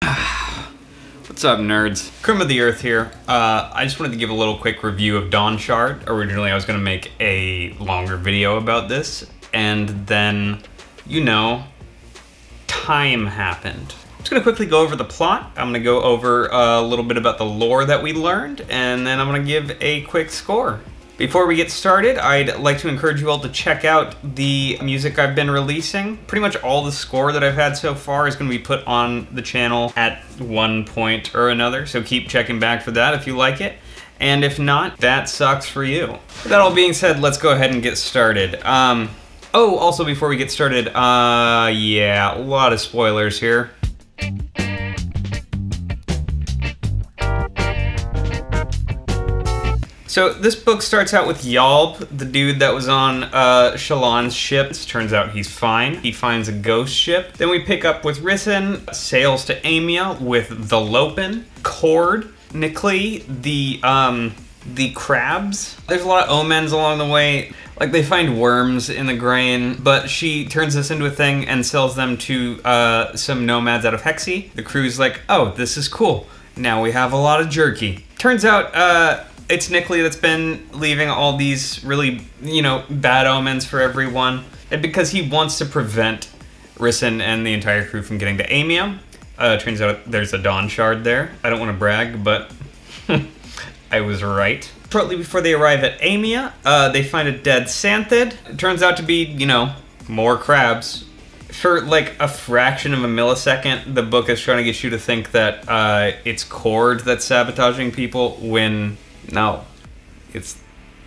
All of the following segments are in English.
What's up, nerds? Crem of the Earth here. I just wanted to give a little quick review of Dawnshard. Originally, I was going to make a longer video about this, and then, you know, time happened. I'm just going to quickly go over the plot. I'm going to go over a little bit about the lore that we learned, and then I'm going to give a quick score. Before we get started, I'd like to encourage you all to check out the music I've been releasing. Pretty much all the score that I've had so far is going to be put on the channel at one point or another, so keep checking back for that if you like it. And if not, that sucks for you. With that all being said, let's go ahead and get started. Oh, also before we get started, yeah, a lot of spoilers here. So this book starts out with Yalb, the dude that was on Shallan's ship. It turns out he's fine. He finds a ghost ship. Then we pick up with Risen, sails to Amia with the Lopen, Cord, Nikli, the crabs. There's a lot of omens along the way. Like, they find worms in the grain, but she turns this into a thing and sells them to some nomads out of Hexy. The crew's like, oh, this is cool. Now we have a lot of jerky. Turns out, it's Nikli that's been leaving all these really, you know, bad omens for everyone. And because he wants to prevent Risen and the entire crew from getting to Amia. Turns out there's a Dawnshard there. I don't want to brag, but I was right. Shortly before they arrive at Amia, they find a dead Santhid. It turns out to be, you know, more crabs. For like a fraction of a millisecond, the book is trying to get you to think that it's Cord that's sabotaging people when... no, it's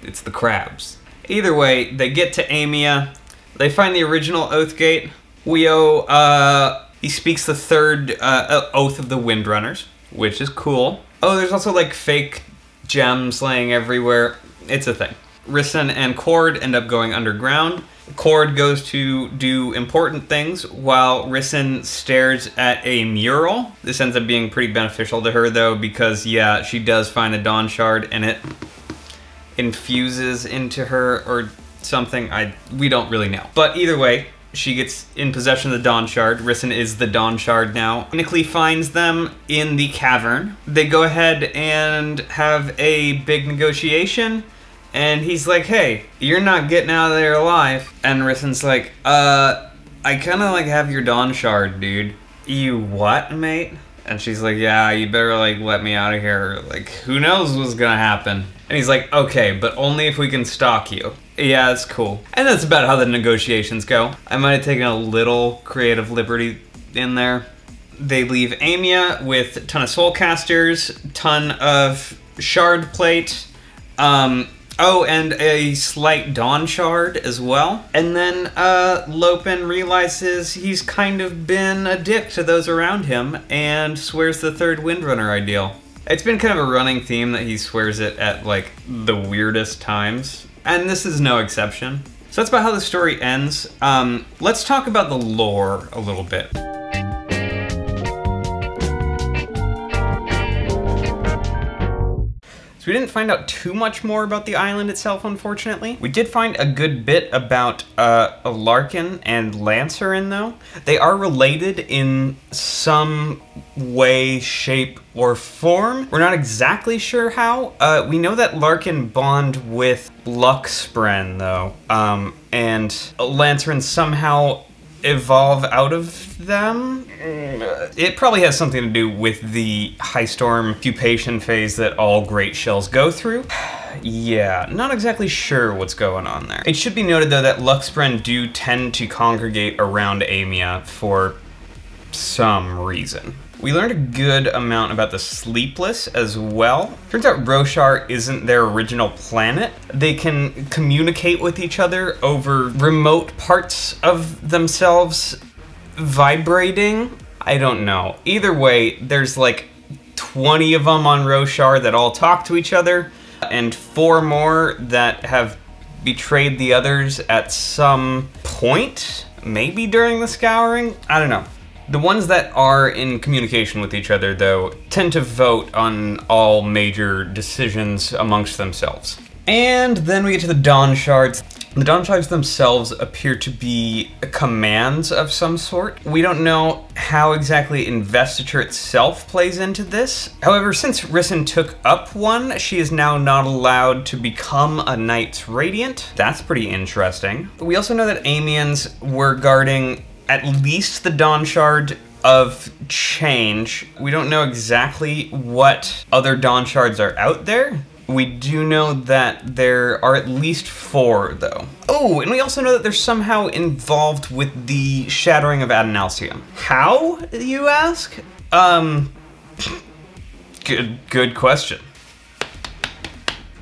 the crabs. Either way, they get to Amia. They find the original Oathgate. He speaks the third Oath of the Windrunners, which is cool. Oh, there's also like fake gems laying everywhere. It's a thing. Risen and Cord end up going underground. Cord goes to do important things while Risen stares at a mural. This ends up being pretty beneficial to her though, because yeah, she does find a Dawnshard and it infuses into her or something. We don't really know. But either way, she gets in possession of the Dawnshard. Risen is the Dawnshard now. Nikli finds them in the cavern. They go ahead and have a big negotiation. And he's like, hey, you're not getting out of there alive. And Risen's like, I kinda like have your Dawnshard, dude. You what, mate? And she's like, yeah, you better like let me out of here. Like, who knows what's gonna happen? And he's like, okay, but only if we can stalk you. Yeah, it's cool. And that's about how the negotiations go. I might have taken a little creative liberty in there. They leave Amia with a ton of soulcasters, ton of shard plate, oh, and a slight Dawnshard as well. And then Lopen realizes he's kind of been a dick to those around him and swears the third Windrunner ideal. It's been kind of a running theme that he swears it at like the weirdest times, and this is no exception. So that's about how the story ends. Let's talk about the lore a little bit. We didn't find out too much more about the island itself, unfortunately. We did find a good bit about Larkin and Lancerin, though. They are related in some way, shape, or form. We're not exactly sure how. We know that Larkin bond with Luxspren, though, and Lancerin somehow evolve out of them. It probably has something to do with the high storm pupation phase that all great shells go through. Yeah, not exactly sure what's going on there. It should be noted though that Luxspren do tend to congregate around Amia for some reason. We learned a good amount about the Sleepless as well. Turns out Roshar isn't their original planet. They can communicate with each other over remote parts of themselves vibrating. I don't know. Either way, there's like 20 of them on Roshar that all talk to each other, and 4 more that have betrayed the others at some point, maybe during the Scouring? I don't know. The ones that are in communication with each other, though, tend to vote on all major decisions amongst themselves. And then we get to the Dawnshards. The Dawnshards themselves appear to be commands of some sort. We don't know how exactly investiture itself plays into this. However, since Risen took up one, she is now not allowed to become a Knight's Radiant. That's pretty interesting. We also know that Amiens were guarding at least the Dawnshard of Change. We don't know exactly what other Dawnshards are out there. We do know that there are at least 4, though. Oh, and we also know that they're somehow involved with the shattering of Adonalsium. How, you ask? Good question.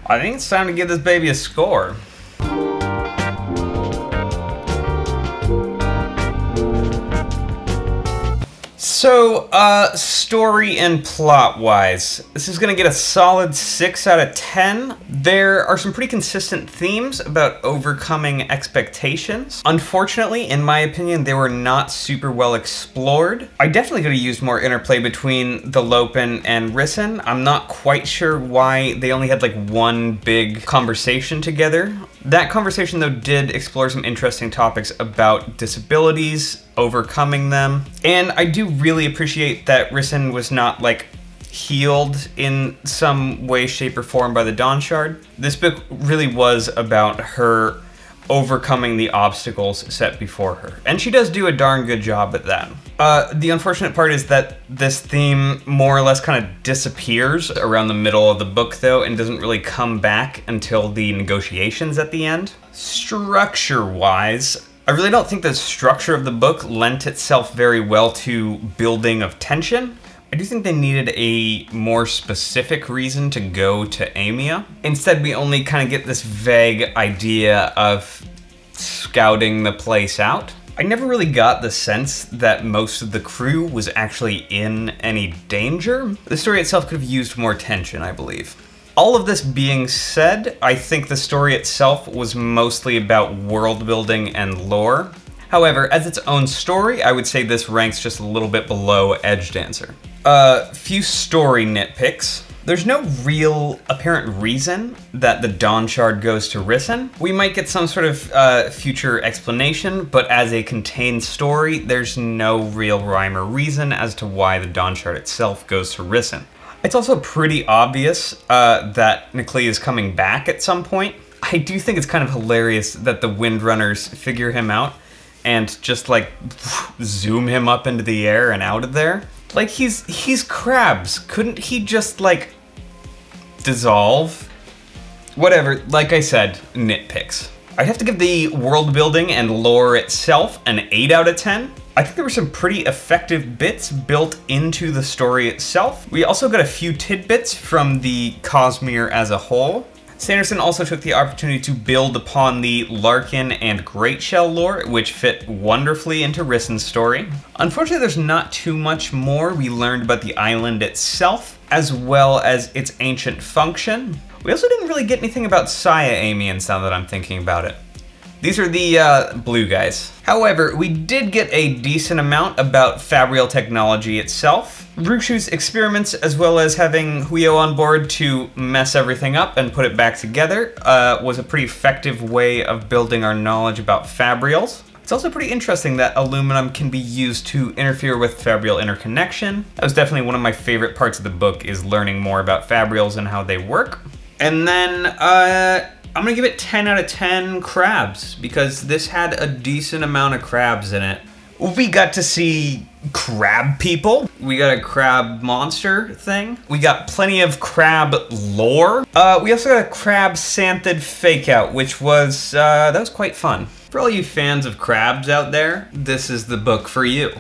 I think it's time to give this baby a score. So, story and plot-wise, this is gonna get a solid 6 out of 10. There are some pretty consistent themes about overcoming expectations. Unfortunately, in my opinion, they were not super well explored. I definitely could have used more interplay between the Lopen and Risen. I'm not quite sure why they only had like one big conversation together. That conversation, though, did explore some interesting topics about disabilities, overcoming them, and I do really appreciate that Risen was not, like, healed in some way, shape, or form by the Dawnshard. This book really was about her overcoming the obstacles set before her, and she does do a darn good job at that. The unfortunate part is that this theme more or less kind of disappears around the middle of the book, though, and doesn't really come back until the negotiations at the end. Structure-wise, I really don't think the structure of the book lent itself very well to building of tension. I do think they needed a more specific reason to go to Amia. Instead, we only kind of get this vague idea of scouting the place out. I never really got the sense that most of the crew was actually in any danger. The story itself could have used more tension, I believe. All of this being said, I think the story itself was mostly about world building and lore. However, as its own story, I would say this ranks just a little bit below Edgedancer. Few story nitpicks. There's no real apparent reason that the Dawnshard goes to Risen. We might get some sort of future explanation, but as a contained story, there's no real rhyme or reason as to why the Dawnshard itself goes to Risen. It's also pretty obvious that Niclea is coming back at some point. I do think it's kind of hilarious that the Windrunners figure him out and just like zoom him up into the air and out of there. Like he's crabs. Couldn't he just like dissolve? Whatever, like I said, nitpicks. I'd have to give the world building and lore itself an 8 out of 10. I think there were some pretty effective bits built into the story itself. We also got a few tidbits from the Cosmere as a whole. Sanderson also took the opportunity to build upon the Larkin and Greatshell lore, which fit wonderfully into Risen's story. Unfortunately, there's not too much more we learned about the island itself, as well as its ancient function. We also didn't really get anything about Saya Amiens now that I'm thinking about it. These are the blue guys. However, we did get a decent amount about Fabrial technology itself. Rushu's experiments, as well as having Huyo on board to mess everything up and put it back together, was a pretty effective way of building our knowledge about Fabrials. It's also pretty interesting that aluminum can be used to interfere with Fabrial interconnection. That was definitely one of my favorite parts of the book, is learning more about Fabrials and how they work. And then, I'm gonna give it 10 out of 10 crabs, because this had a decent amount of crabs in it. We got to see crab people. We got a crab monster thing. We got plenty of crab lore. We also got a crab Santhid fake out, which was, that was quite fun. For all you fans of crabs out there, this is the book for you.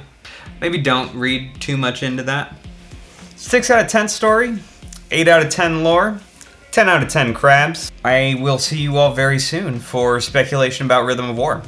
Maybe don't read too much into that. 6 out of 10 story, 8 out of 10 lore, 10 out of 10 crabs. I will see you all very soon for speculation about Rhythm of War.